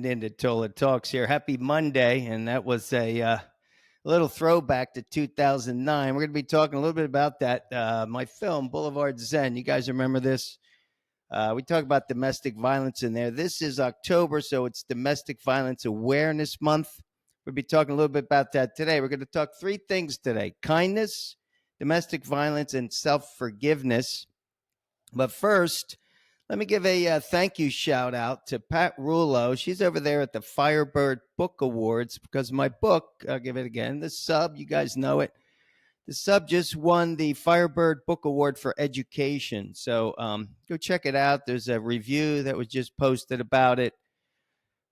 Into Tola Talks here. Happy Monday, and that was a little throwback to 2009. We're going to be talking a little bit about that. My film, Boulevard Zen. You guys remember this? We talk about domestic violence in there. This is October, so it's Domestic Violence Awareness Month. We'll be talking a little bit about that today. We're going to talk three things today: kindness, domestic violence, and self-forgiveness. But first, let me give a thank you shout out to Pat Rulo. She's over there at the Firebird Book Awards because my book, I'll give it again, The Sub, you guys know it. The Sub just won the Firebird Book Award for Education. So go check it out. There's a review that was just posted about it.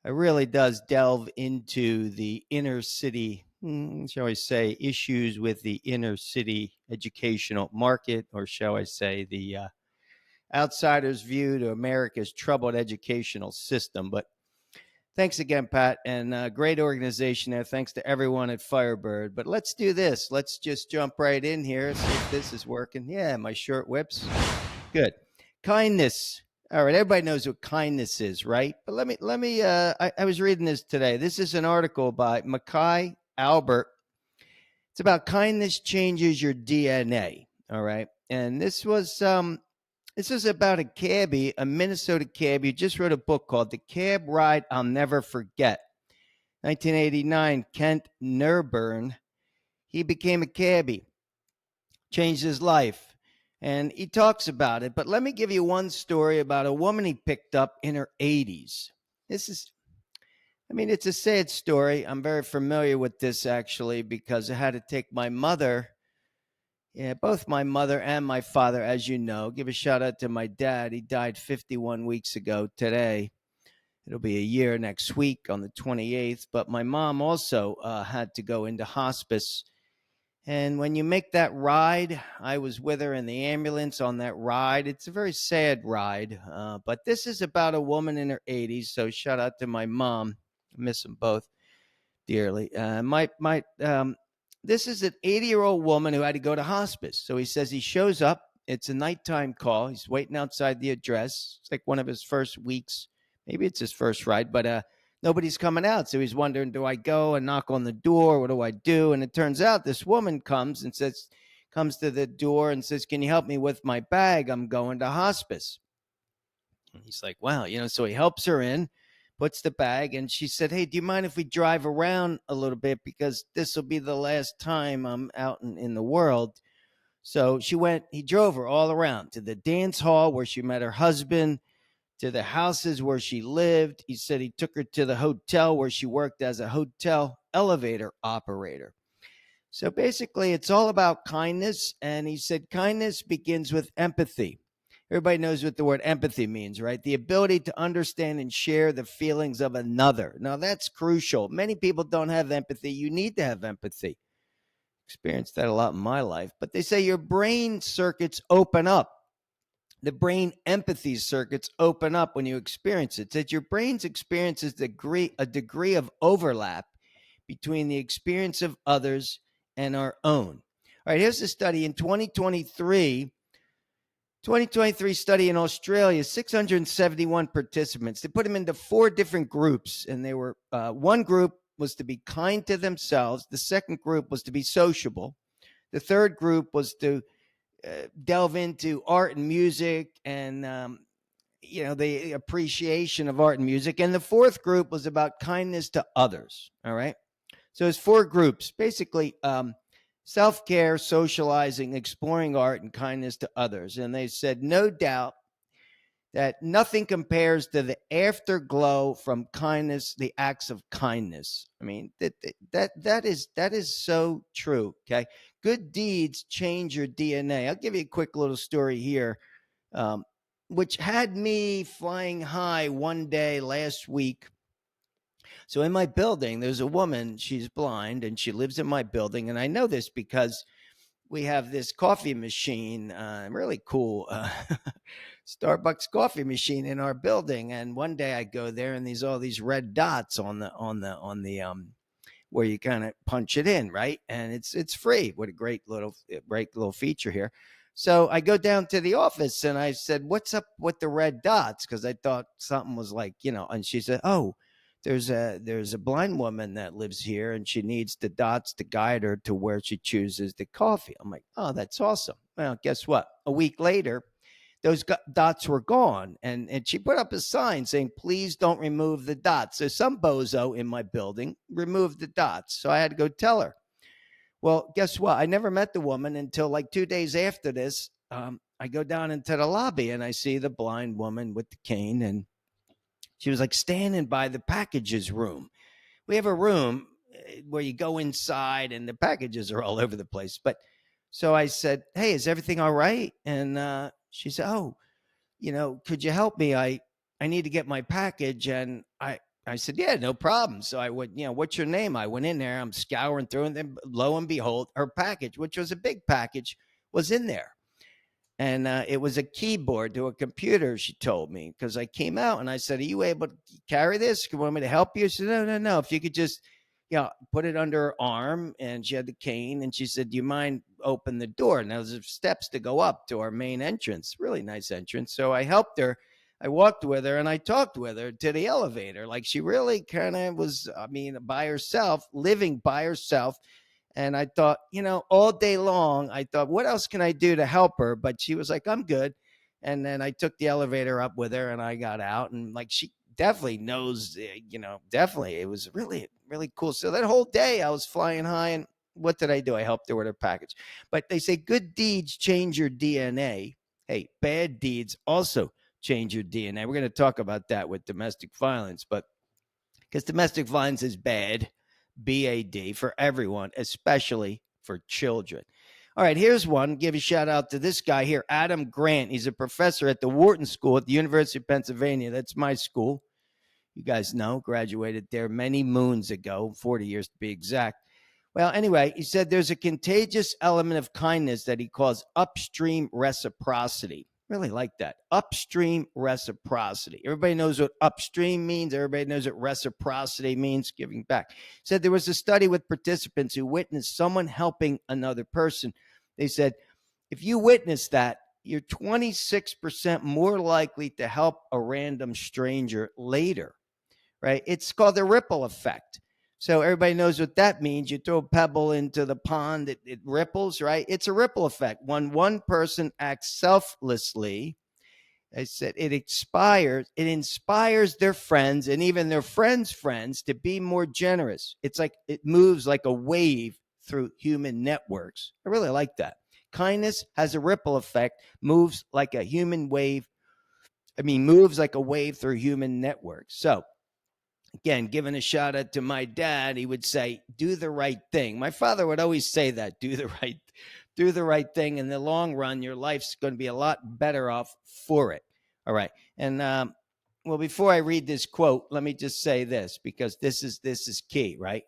It really does delve into the inner city, shall I say, issues with the inner city educational market, or shall I say, the outsider's view to America's troubled educational system. But thanks again, Pat, and great organization there. Thanks to everyone at Firebird. But let's do this. Let's just jump right in here, see if this is working. Yeah, my shirt whips. Good. Kindness. All right, everybody knows what kindness is, right? But I was reading this today. This is an article by Mackay Albert. It's about kindness changes your DNA, all right? And this is about a cabbie, a Minnesota cabbie, who just wrote a book called The Cab Ride I'll Never Forget. 1989, Kent Nurburn. He became a cabbie, changed his life, and he talks about it. But let me give you one story about a woman he picked up in her 80s. It's a sad story. I'm very familiar with this, actually, because I had to take my mother. Yeah, both my mother and my father, as you know. Give a shout out to my dad. He died 51 weeks ago today. It'll be a year next week on the 28th. But my mom also had to go into hospice. And when you make that ride, I was with her in the ambulance on that ride. It's a very sad ride. But this is about a woman in her 80s. So shout out to my mom. I miss them both dearly. This is an 80-year-old woman who had to go to hospice. So he says he shows up. It's a nighttime call. He's waiting outside the address. It's like one of his first weeks. Maybe it's his first ride, but nobody's coming out. So he's wondering, do I go and knock on the door? What do I do? And it turns out this woman comes to the door and says, can you help me with my bag? I'm going to hospice. And he's like, wow, so he helps her in, puts the bag, and she said, hey, do you mind if we drive around a little bit, because this will be the last time I'm out in the world. So he drove her all around to the dance hall where she met her husband, to the houses where she lived. He said he took her to the hotel where she worked as a hotel elevator operator. So basically, it's all about kindness, and he said kindness begins with empathy. Everybody knows what the word empathy means, right? The ability to understand and share the feelings of another. Now, that's crucial. Many people don't have empathy. You need to have empathy. Experienced that a lot in my life. But they say your brain circuits open up. The brain empathy circuits open up when you experience it. It's that your brain experiences a degree of overlap between the experience of others and our own. All right, here's a study in 2023 study in Australia, 671 participants. They put them into 4 different groups, and they were one group was to be kind to themselves. The second group was to be sociable. The third group was to delve into art and music and the appreciation of art and music. And the fourth group was about kindness to others. All right. So it's 4 groups, basically self-care, socializing, exploring art, and kindness to others. And they said, no doubt that nothing compares to the afterglow from kindness, the acts of kindness. I mean, that is so true. Okay. Good deeds change your DNA. I'll give you a quick little story here, which had me flying high one day last week. So in my building, there's a woman, she's blind, and she lives in my building. And I know this because we have this coffee machine, really cool Starbucks coffee machine in our building. And one day I go there, and there's all these red dots on the where you kind of punch it in, right? And it's free. What a great little feature here. So I go down to the office and I said, what's up with the red dots? Because I thought something was like, and she said, oh, there's a blind woman that lives here, and she needs the dots to guide her to where she chooses the coffee. I'm like, oh, that's awesome. Well, guess what? A week later, those dots were gone, and she put up a sign saying, please don't remove the dots. So some bozo in my building removed the dots, so I had to go tell her. Well, guess what? I never met the woman until like 2 days after this. I go down into the lobby and I see the blind woman with the cane, and she was like standing by the packages room. We have a room where you go inside and the packages are all over the place. But so I said, hey, is everything all right? And she said, oh, could you help me? I need to get my package. And I said, yeah, no problem. So I went, what's your name? I went in there, I'm scouring through, and then lo and behold, her package, which was a big package, was in there. And it was a keyboard to a computer, she told me, because I came out and I said, are you able to carry this? You want me to help you? She said, no. If you could just, put it under her arm. And she had the cane. And she said, do you mind open the door? And there was steps to go up to our main entrance. Really nice entrance. So I helped her. I walked with her and I talked with her to the elevator. Like she really kind of was, by herself, living by herself. And I thought, all day long, I thought, what else can I do to help her? But she was like, I'm good. And then I took the elevator up with her and I got out. And like, she definitely knows, definitely. It was really, really cool. So that whole day I was flying high. And what did I do? I helped her with her package. But they say good deeds change your DNA. Hey, bad deeds also change your DNA. We're going to talk about that with domestic violence. But because domestic violence is bad, BAD, for everyone, especially for children. All right, here's one. Give a shout out to this guy here, Adam Grant. He's a professor at the Wharton School at the University of Pennsylvania. That's my school. You guys know, graduated there many moons ago, 40 years to be exact. Well, anyway, he said there's a contagious element of kindness that he calls upstream reciprocity. Really like that. Upstream reciprocity. Everybody knows what upstream means. Everybody knows what reciprocity means, giving back. Said there was a study with participants who witnessed someone helping another person. They said, if you witness that, you're 26% more likely to help a random stranger later, right? It's called the ripple effect. So everybody knows what that means. You throw a pebble into the pond, it ripples, right? It's a ripple effect. When one person acts selflessly, I said it inspires their friends and even their friends' friends to be more generous. It's like it moves like a wave through human networks. I really like that. Kindness has a ripple effect, moves like a wave through human networks. So again, giving a shout out to my dad, he would say, do the right thing. My father would always say that, do the right thing. In the long run, your life's going to be a lot better off for it. All right. And well, before I read this quote, let me just say this, because this is key, right?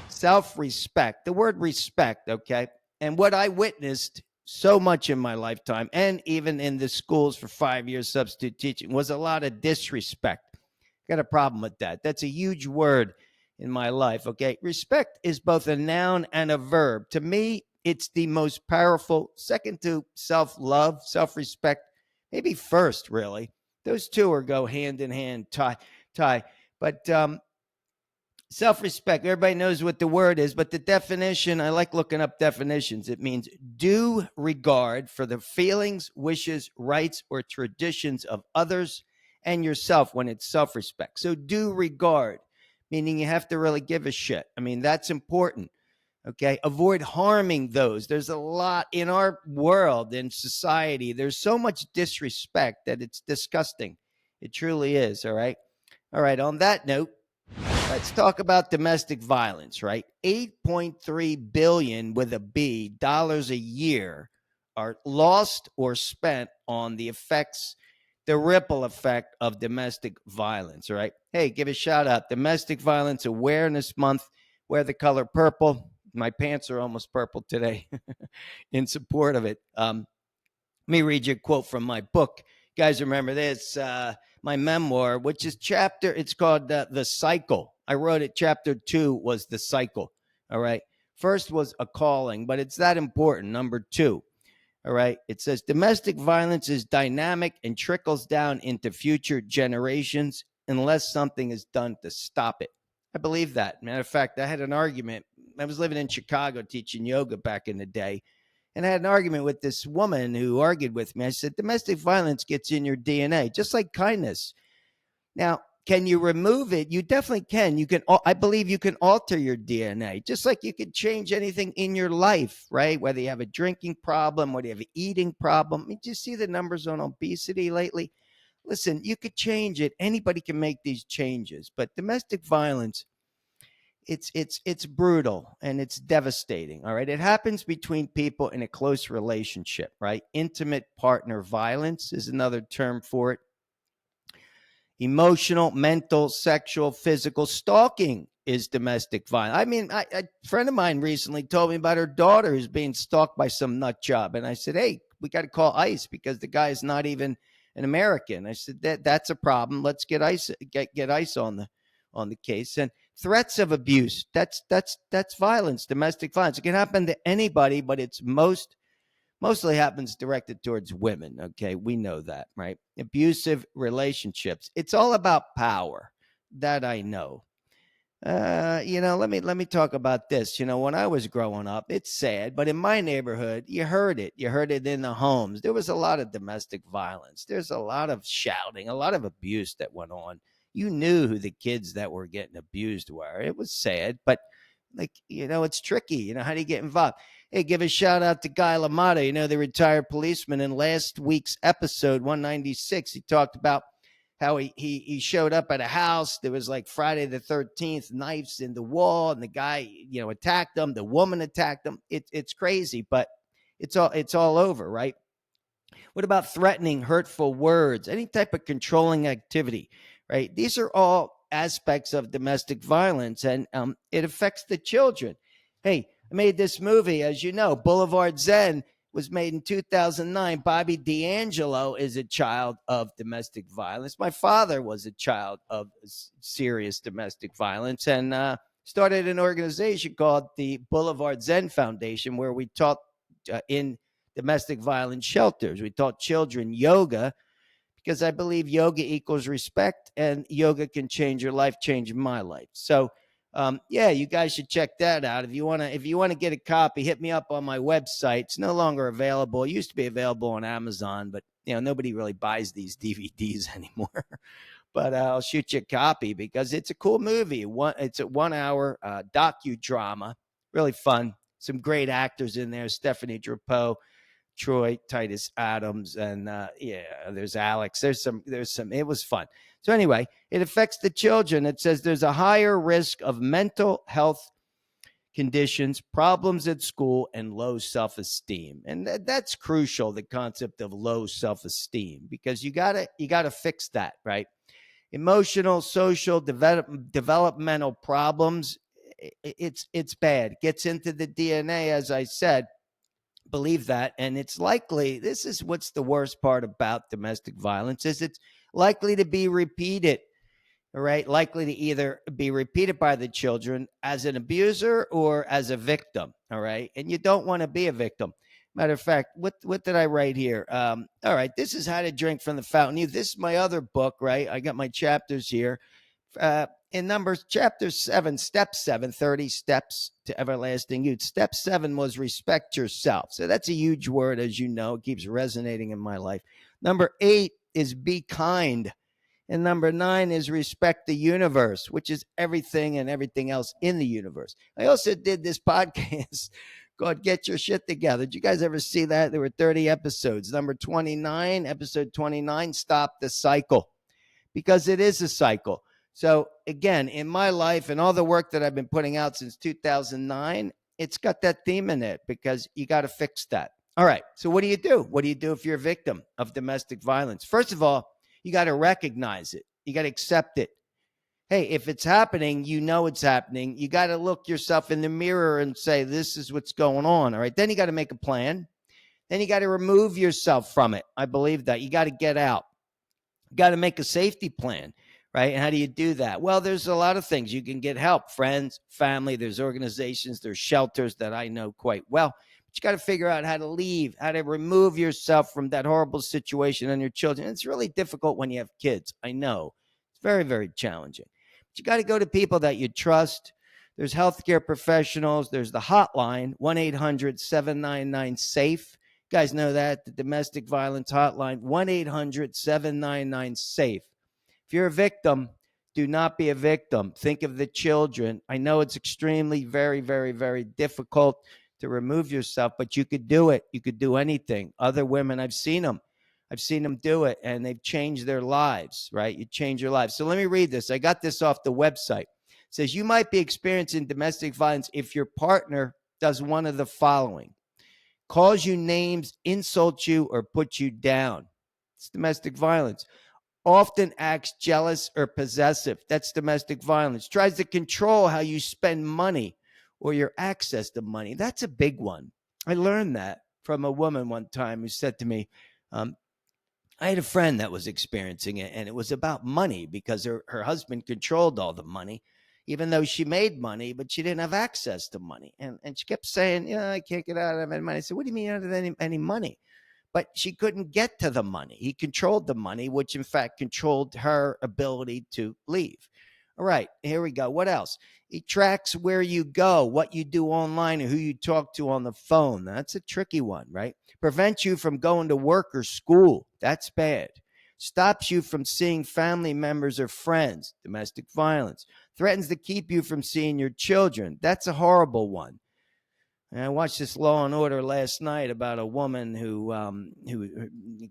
Self-respect, the word respect, okay? And what I witnessed so much in my lifetime, and even in the schools for 5 years substitute teaching, was a lot of disrespect. Got a problem with that. That's a huge word in my life, okay? Respect is both a noun and a verb. To me, it's the most powerful, second to self-love, self-respect, maybe first, really. Those two are go hand in hand, tie. But self-respect, everybody knows what the word is, but the definition, I like looking up definitions. It means due regard for the feelings, wishes, rights, or traditions of others and yourself when it's self-respect. So due regard, meaning you have to really give a shit. I mean, that's important. Okay. Avoid harming those. There's a lot in our world, in society. There's so much disrespect that it's disgusting. It truly is. All right. All right. On that note, let's talk about domestic violence, right? 8.3 billion with a B dollars a year are lost or spent on the ripple effect of domestic violence, right? Hey, give a shout out. Domestic Violence Awareness Month. Wear the color purple. My pants are almost purple today in support of it. Let me read you a quote from my book. You guys remember this? My memoir, which is it's called The Cycle. I wrote it. Chapter 2 was The Cycle. All right. First was A Calling, but it's that important. Number 2. All right. It says domestic violence is dynamic and trickles down into future generations. unless something is done to stop it. I believe that. Matter of fact, I had an argument. I was living in Chicago teaching yoga back in the day. And I had an argument with this woman who argued with me. I said, domestic violence gets in your DNA, just like kindness. Now, can you remove it? You definitely can. You can. I believe you can alter your DNA, just like you could change anything in your life, right? Whether you have a drinking problem, whether you have an eating problem. I mean, do you see the numbers on obesity lately? Listen, you could change it. Anybody can make these changes. But domestic violence, it's brutal and it's devastating. All right. It happens between people in a close relationship, right? Intimate partner violence is another term for it. Emotional, mental, sexual, physical stalking is domestic violence. I mean, a friend of mine recently told me about her daughter who's being stalked by some nut job. And I said, hey, we got to call ICE because the guy is not even an American. I said, that's a problem. Let's get ICE on the case. And threats of abuse, that's violence, domestic violence. It can happen to anybody, but it's mostly happens directed towards women. Okay. We know that, right? Abusive relationships. It's all about power. That I know. Let me talk about this. When I was growing up, it's sad, but in my neighborhood, you heard it. You heard it in the homes. There was a lot of domestic violence. There's a lot of shouting, a lot of abuse that went on. You knew who the kids that were getting abused were. It was sad, but it's tricky. How do you get involved? Hey, give a shout out to Guy Lamato, the retired policeman. In last week's episode 196, he talked about how he showed up at a house. There was like Friday the 13th, knives in the wall, and the guy, attacked them. The woman attacked them. It's crazy, but it's all over, right? What about threatening, hurtful words, any type of controlling activity, right? These are all aspects of domestic violence, and it affects the children. Hey, I made this movie, as you know, Boulevard Zen was made in 2009. Bobby D'Angelo is a child of domestic violence. My father was a child of serious domestic violence and started an organization called the Boulevard Zen Foundation, where we taught in domestic violence shelters. We taught children yoga because I believe yoga equals respect, and yoga can change your life, change my life. So, you guys should check that out. If you want to get a copy, hit me up on my website. It's no longer available. It used to be available on Amazon, but nobody really buys these DVDs anymore. But I'll shoot you a copy because it's a cool movie. It's a 1 hour docudrama, really fun. Some great actors in there: Stephanie Drapeau, Troy Titus Adams, and there's Alex. There's some. It was fun. So anyway, it affects the children. It says there's a higher risk of mental health conditions, problems at school, and low self-esteem. And that's crucial, the concept of low self-esteem, because you gotta fix that, right? Emotional, social, developmental problems. It's bad. Gets into the DNA, as I said. Believe that. And it's likely, this is what's the worst part about domestic violence, is it's likely to be repeated. All right, likely to either be repeated by the children as an abuser or as a victim. All right, and you don't want to be a victim. Matter of fact, what did I write here? All right, this is How to Drink from the Fountain. This is my other book, right? I got my chapters here. In Numbers, chapter 7, step 7, 30 steps to everlasting youth. Step 7 was respect yourself. So that's a huge word, as you know. It keeps resonating in my life. Number 8 is be kind. And number 9 is respect the universe, which is everything and everything else in the universe. I also did this podcast called Get Your Shit Together. Did you guys ever see that? There were 30 episodes. Number 29, episode 29, Stop the Cycle, because it is a cycle. So again, in my life and all the work that I've been putting out since 2009, it's got that theme in it, because you got to fix that. All right. So what do you do? What do you do if you're a victim of domestic violence? First of all, you got to recognize it. You got to accept it. Hey, if it's happening, it's happening. You got to look yourself in the mirror and say, this is what's going on. All right. Then you got to make a plan. Then you got to remove yourself from it. I believe that. You got to get out. You got to make a safety plan, right? And how do you do that? Well, there's a lot of things. You can get help, friends, family. There's organizations, there's shelters that I know quite well. But you got to figure out how to leave, how to remove yourself from that horrible situation and your children. It's really difficult when you have kids. I know. It's very, very challenging. But you got to go to people that you trust. There's healthcare professionals. There's the hotline, 1-800-799-SAFE. You guys know that, the domestic violence hotline, 1-800-799-SAFE. If you're a victim, do not be a victim. Think of the children. I know it's extremely, very, very, very difficult to remove yourself, but you could do it. You could do anything. Other women, I've seen them. I've seen them do it, and they've changed their lives, right? You change your lives. So let me read this. I got this off the website. It says, you might be experiencing domestic violence if your partner does one of the following: calls you names, insults you, or puts you down. It's domestic violence. Often acts jealous or possessive. That's domestic violence. Tries to control how you spend money or your access to money. That's a big one. I learned that from a woman one time who said to me, I had a friend that was experiencing it, and it was about money because her husband controlled all the money, even though she made money, but she didn't have access to money. And she kept saying, yeah, I can't get out of any money. I said, what do you mean out of any money? But she couldn't get to the money. He controlled the money, which in fact controlled her ability to leave. All right, here we go. What else? He tracks where you go, what you do online, and who you talk to on the phone. That's a tricky one, right? Prevents you from going to work or school. That's bad. Stops you from seeing family members or friends. Domestic violence. Threatens to keep you from seeing your children. That's a horrible one. And I watched this Law and Order last night about a woman who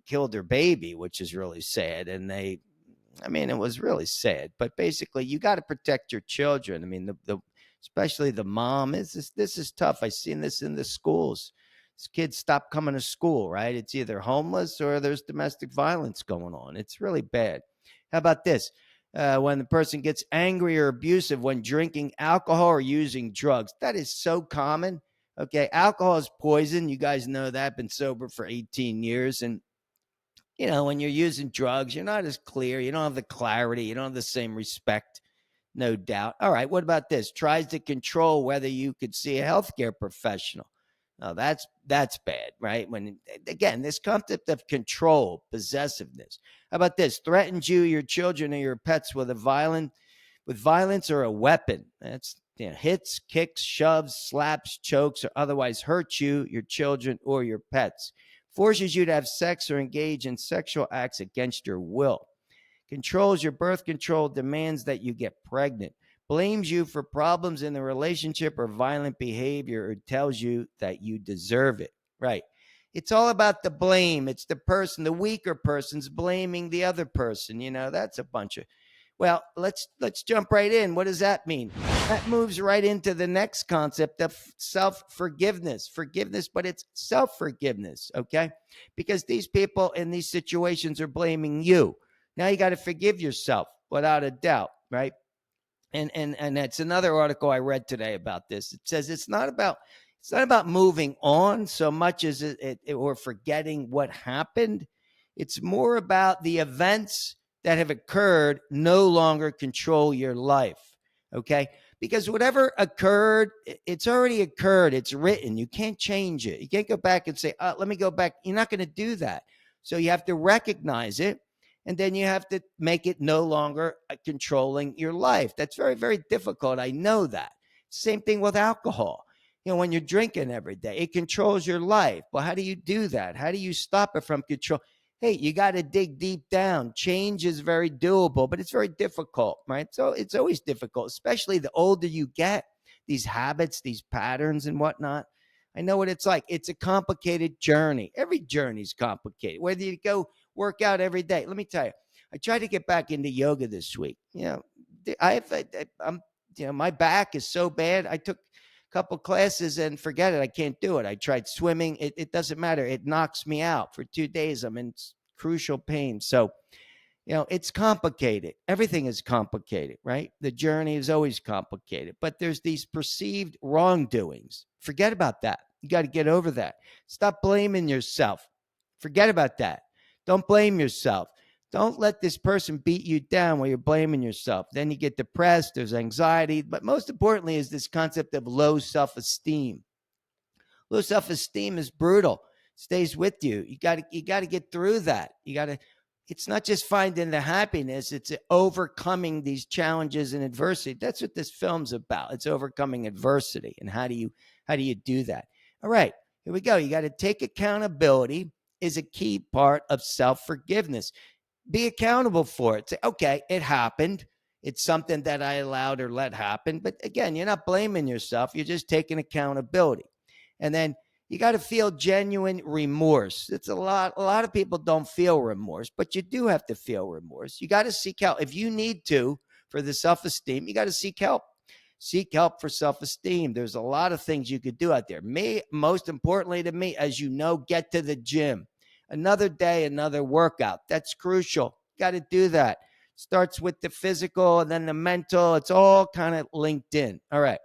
killed her baby, which is really sad. And it was really sad. But basically, you got to protect your children. I mean, especially the mom. This is tough. I've seen this in the schools. These kids stop coming to school, right? It's either homeless or there's domestic violence going on. It's really bad. How about this? When the person gets angry or abusive when drinking alcohol or using drugs. That is so common. Okay, alcohol is poison. You guys know that. Been sober for 18 years. And, when you're using drugs, you're not as clear. You don't have the clarity. You don't have the same respect, no doubt. All right, what about this? Tries to control whether you could see a healthcare professional. Now, that's bad, right? When, again, this concept of control, possessiveness. How about this? Threatens you, your children, or your pets with violence or a weapon. That's hits, kicks, shoves, slaps, chokes, or otherwise hurts you, your children, or your pets. Forces you to have sex or engage in sexual acts against your will. Controls your birth control, demands that you get pregnant. Blames you for problems in the relationship or violent behavior, or tells you that you deserve it. Right. It's all about the blame. It's the weaker person's blaming the other person. That's a bunch of... Well, let's jump right in. What does that mean? That moves right into the next concept of self-forgiveness. Forgiveness, but it's self-forgiveness, okay? Because these people in these situations are blaming you. Now you got to forgive yourself without a doubt, right? And that's another article I read today about this. It says it's not about moving on so much as it or forgetting what happened. It's more about the events that have occurred no longer control your life. Okay? Because whatever occurred, it's already occurred. It's written. You can't change it. You can't go back and say, let me go back. You're not going to do that. So you have to recognize it. And then you have to make it no longer controlling your life. That's very, very difficult. I know that. Same thing with alcohol. When you're drinking every day, it controls your life. Well, how do you do that? How do you stop it from control? Hey, you got to dig deep down. Change is very doable, but it's very difficult, right? So it's always difficult, especially the older you get, these habits, these patterns and whatnot. I know what it's like. It's a complicated journey. Every journey is complicated. Whether you go work out every day. Let me tell you, I tried to get back into yoga this week. My back is so bad. I took a couple classes and forget it. I can't do it. I tried swimming. It doesn't matter. It knocks me out for 2 days. I'm in crucial pain. So, it's complicated. Everything is complicated, right? The journey is always complicated, but there's these perceived wrongdoings. Forget about that. You got to get over that. Stop blaming yourself. Forget about that. Don't blame yourself. Don't let this person beat you down while you're blaming yourself. Then you get depressed. There's anxiety. But most importantly is this concept of low self-esteem. Low self-esteem is brutal. It stays with you. You got to get through that. You got to it's not just finding the happiness, it's overcoming these challenges and adversity. That's what this film's about. It's overcoming adversity. And how do you do that? All right, here we go. You got to take accountability is a key part of self-forgiveness. Be accountable for it. Say, okay, it happened. It's something that I allowed or let happen. But again, you're not blaming yourself. You're just taking accountability. And then you got to feel genuine remorse. It's a lot of people don't feel remorse, but you do have to feel remorse. You got to seek help. If you need to for the self-esteem, you got to seek help. Seek help for self-esteem. There's a lot of things you could do out there. Most importantly to me, as you know, get to the gym. Another day, another workout. That's crucial. Got to do that. Starts with the physical and then the mental. It's all kind of linked in. All right.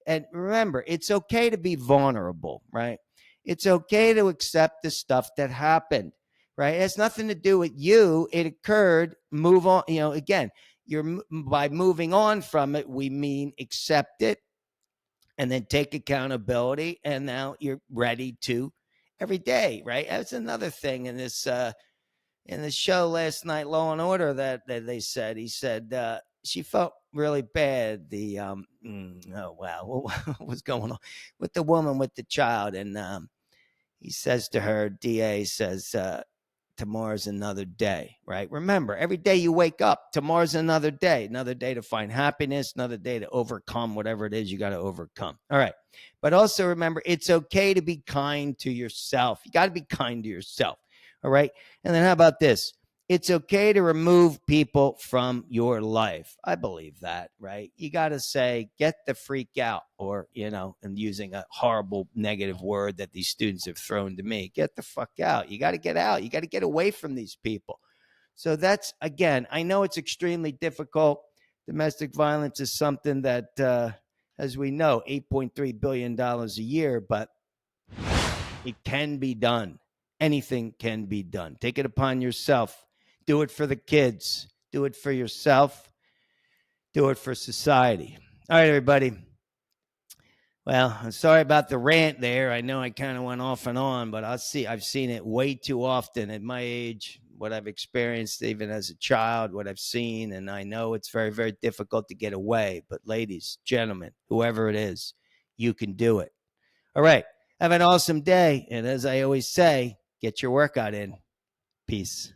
And remember, it's okay to be vulnerable, right? It's okay to accept the stuff that happened, right? It has nothing to do with you. It occurred. Move on. Again, by moving on from it, we mean accept it and then take accountability. And now you're ready to every day, right? That's another thing in the show last night, Law and Order, that they said. He said she felt really bad. Oh wow, what was going on with the woman with the child? And he says to her, DA says, tomorrow's another day, right? Remember, every day you wake up, tomorrow's another day to find happiness, another day to overcome whatever it is you got to overcome. All right. But also remember, it's okay to be kind to yourself. You got to be kind to yourself. All right. And then how about this? It's okay to remove people from your life. I believe that, right? You got to say, get the freak out, or, and using a horrible negative word that these students have thrown to me, get the fuck out. You got to get out. You got to get away from these people. So that's, again, I know it's extremely difficult. Domestic violence is something that, as we know, $8.3 billion a year, but it can be done. Anything can be done. Take it upon yourself. Do it for the kids. Do it for yourself. Do it for society. All right, everybody. Well, I'm sorry about the rant there. I know I kind of went off and on, but I've seen it way too often at my age, what I've experienced even as a child, what I've seen, and I know it's very, very difficult to get away. But ladies, gentlemen, whoever it is, you can do it. All right. Have an awesome day. And as I always say, get your workout in. Peace.